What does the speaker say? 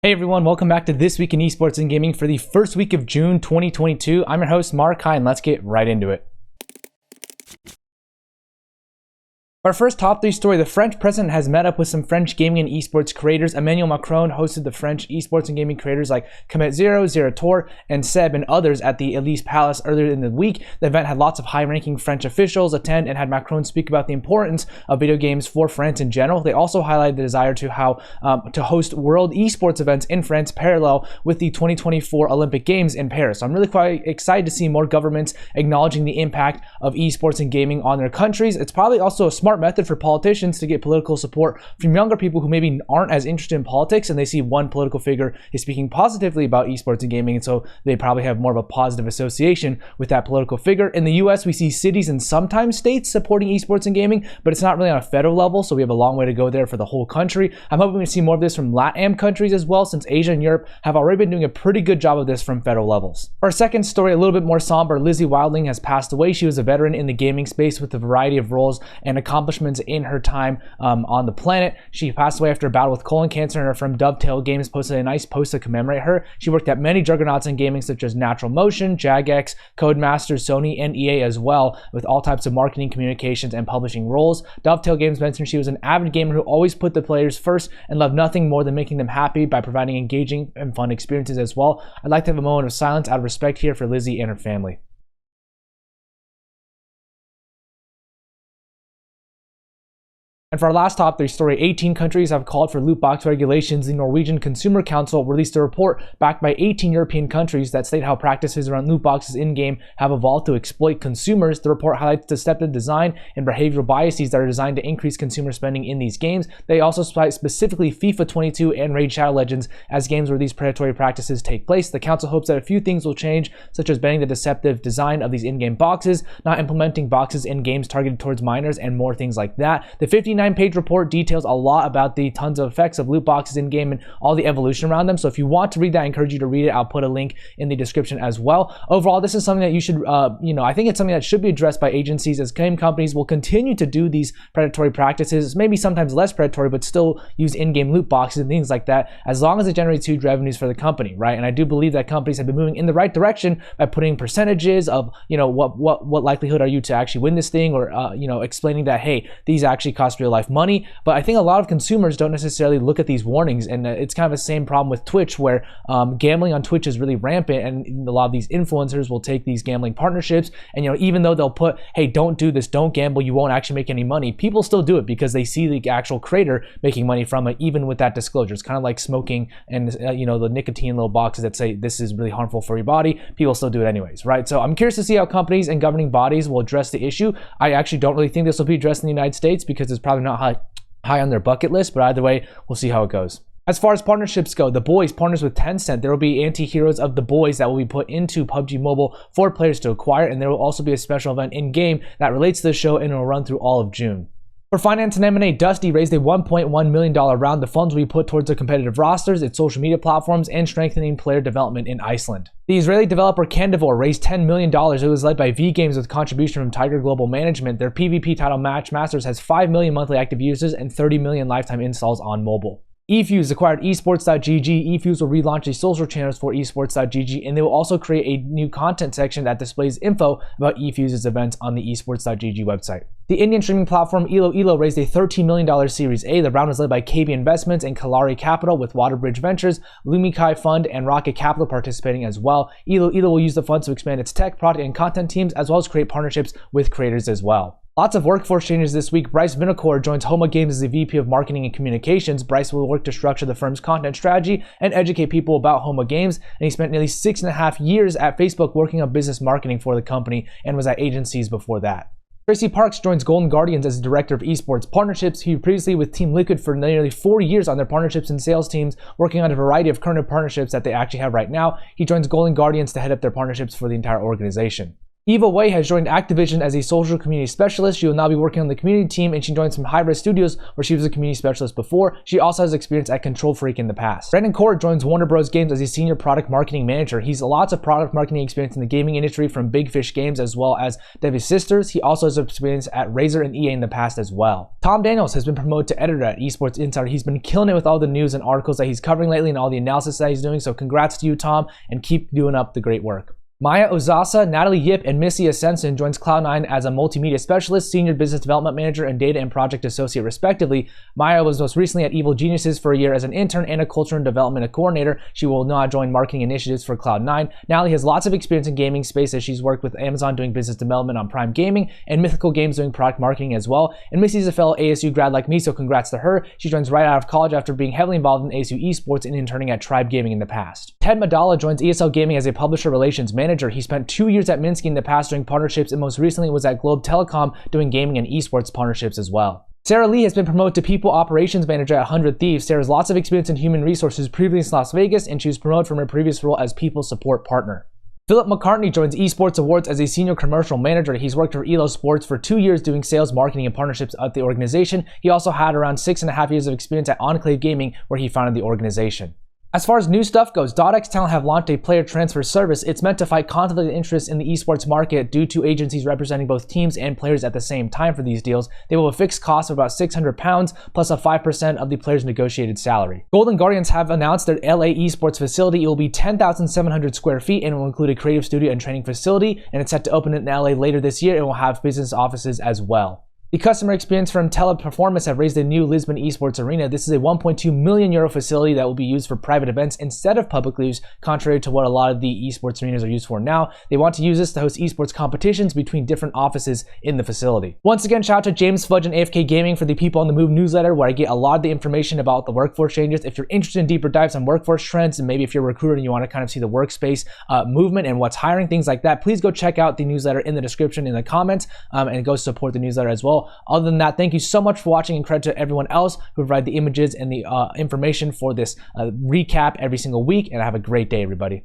Hey everyone, welcome back to This Week in Esports and Gaming for the first week of June 2022. I'm your host, Mark. Hi, and let's get right into it. Our first top 3 story, the French president has met up with some French gaming and esports creators. Emmanuel Macron hosted the French esports and gaming creators like gov't, 𝗠𝗿𝗄, and 𝗠𝗿𝗶, and others at the Élysée Palace earlier in the week. The event had lots of high-ranking French officials attend and had Macron speak about the importance of video games for France in general. They also highlighted the desire to host world esports events in France parallel with the 2024 Olympic Games in Paris. So I'm really quite excited to see more governments acknowledging the impact of esports and gaming on their countries. It's probably also a smart method for politicians to get political support from younger people who maybe aren't as interested in politics, and they see one political figure is speaking positively about esports and gaming, and so they probably have more of a positive association with that political figure. In the US, we see cities and sometimes states supporting esports and gaming, but it's not really on a federal level, so we have a long way to go there for the whole country. I'm hoping we see more of this from LATAM countries as well, since Asia and Europe have already been doing a pretty good job of this from federal levels. Our second story, a little bit more somber. Lizzie Wilding has passed away. She was a veteran in the gaming space with a variety of roles and accomplishments in her time on the planet. She passed away after a battle with colon cancer, and her firm Dovetail Games posted a nice post to commemorate her. She worked at many juggernauts in gaming such as Natural Motion, Jagex, Codemasters, Sony, and EA as well, with all types of marketing, communications, and publishing roles. Dovetail Games mentioned she was an avid gamer who always put the players first and loved nothing more than making them happy by providing engaging and fun experiences as well. I'd like to have a moment of silence out of respect here for Lizzie and her family. And for our last top 3 story, 18 countries have called for loot box regulations. The Norwegian Consumer Council released a report backed by 18 European countries that state how practices around loot boxes in-game have evolved to exploit consumers. The report highlights deceptive design and behavioral biases that are designed to increase consumer spending in these games. They also cite specifically FIFA 22 and Raid Shadow Legends as games where these predatory practices take place. The council hopes that a few things will change, such as banning the deceptive design of these in-game boxes, not implementing boxes in games targeted towards minors, and more things like that. The 59-page report details a lot about the tons of effects of loot boxes in game and all the evolution around them. So if you want to read that, I encourage you to read it. I'll put a link in the description as well. Overall, this is something that you should, I think it's something that should be addressed by agencies, as game companies will continue to do these predatory practices, maybe sometimes less predatory, but still use in-game loot boxes and things like that, as long as it generates huge revenues for the company, right? And I do believe that companies have been moving in the right direction by putting percentages of, what likelihood are you to actually win this thing, or, explaining that, hey, these actually cost real life money. But I think a lot of consumers don't necessarily look at these warnings, and it's kind of the same problem with Twitch, where gambling on Twitch is really rampant, and a lot of these influencers will take these gambling partnerships, and even though they'll put, hey, don't do this, don't gamble, you won't actually make any money, people still do it because they see the actual creator making money from it, even with that disclosure. It's kind of like smoking and the nicotine little boxes that say this is really harmful for your body. People still do it anyways, right? So I'm curious to see how companies and governing bodies will address the issue. I actually don't really think this will be addressed in the United States because it's probably not high on their bucket list, but either way, we'll see how it goes. As far as partnerships go, The Boys partners with Tencent. There will be anti-heroes of The Boys that will be put into PUBG Mobile for players to acquire, and there will also be a special event in-game that relates to the show, and it will run through all of June. For finance and M&A, Dusty raised a $1.1 million round. The funds will be put towards their competitive rosters, its social media platforms, and strengthening player development in Iceland. The Israeli developer Candivore raised $10 million. It was led by V Games with contribution from Tiger Global Management. Their PvP title Match Masters has 5 million monthly active users and 30 million lifetime installs on mobile. eFuse acquired Esports.gg. eFuse will relaunch the social channels for Esports.gg, and they will also create a new content section that displays info about eFuse's events on the Esports.gg website. The Indian streaming platform Elo raised a $13 million Series A. The round was led by KB Investments and Kalari Capital, with Waterbridge Ventures, Lumikai Fund, and Rocket Capital participating as well. Elo will use the funds to expand its tech, product, and content teams, as well as create partnerships with creators as well. Lots of workforce changes this week. Bryce Vinocour joins 𝗠𝗿𝗶 Games as the VP of Marketing and Communications. Bryce will work to structure the firm's content strategy and educate people about 𝗠𝗿𝗶 Games, and he spent nearly 6.5 years at Facebook working on business marketing for the company and was at agencies before that. Tracy Parks joins Golden Guardians as the Director of Esports Partnerships. He was previously with Team Liquid for nearly 4 years on their partnerships and sales teams, working on a variety of current partnerships that they actually have right now. He joins Golden Guardians to head up their partnerships for the entire organization. 𝗍 has joined Activision as a social community specialist. She will now be working on the community team, and she joined some high-res studios where she was a community specialist before. She also has experience at Control Freak in the past. Brandon Court joins Warner Bros. Games as a senior product marketing manager. He's lots of product marketing experience in the gaming industry from Big Fish Games as well as Debbie Sisters. He also has experience at Razer and EA in the past as well. Tom Daniels has been promoted to editor at Esports Insider. He's been killing it with all the news and articles that he's covering lately and all the analysis that he's doing, so congrats to you, Tom, and keep doing up the great work. Maya Ozasa, Natalie Yip, and Missy Ascension joins Cloud9 as a multimedia specialist, senior business development manager, and data and project associate respectively. Maya was most recently at Evil Geniuses for a year as an intern and a culture and development coordinator. She will now join marketing initiatives for Cloud9. Natalie has lots of experience in gaming space as she's worked with Amazon doing business development on Prime Gaming and Mythical Games doing product marketing as well. And Missy is a fellow ASU grad like me, so congrats to her. She joins right out of college after being heavily involved in ASU Esports and interning at Tribe Gaming in the past. Ted Madala joins ESL Gaming as a publisher relations manager. He spent 2 years at Minsky in the past doing partnerships, and most recently was at Globe Telecom doing gaming and esports partnerships as well. Sarah Lee has been promoted to People Operations Manager at 100 Thieves. Sarah has lots of experience in human resources previously in Las Vegas, and she was promoted from her previous role as People Support Partner. Philip McCartney joins Esports Awards as a senior commercial manager. He's worked for ELO Sports for 2 years doing sales, marketing, and partnerships at the organization. He also had around 6.5 years of experience at Enclave Gaming, where he founded the organization. As far as new stuff goes, .x Talent have launched a player transfer service. It's meant to fight conflict of interest in the esports market due to agencies representing both teams and players at the same time for these deals. They will have a fixed cost of about £600 plus a 5% of the player's negotiated salary. Golden Guardians have announced their LA esports facility. It will be 10,700 square feet and will include a creative studio and training facility, and it's set to open in LA later this year. It will have business offices as well. The customer experience from Teleperformance have raised a new Lisbon esports arena. This is a €1.2 million facility that will be used for private events instead of public use, contrary to what a lot of the esports arenas are used for now. They want to use this to host esports competitions between different offices in the facility. Once again, shout out to James Fudge and AFK Gaming for the People on the Move newsletter, where I get a lot of the information about the workforce changes. If you're interested in deeper dives on workforce trends, and maybe if you're a recruiter and you want to kind of see the workspace movement and what's hiring, things like that, please go check out the newsletter in the description in the comments, and go support the newsletter as well. Other than that, thank you so much for watching, and credit to everyone else who provide the images and the information for this recap every single week, and have a great day, everybody.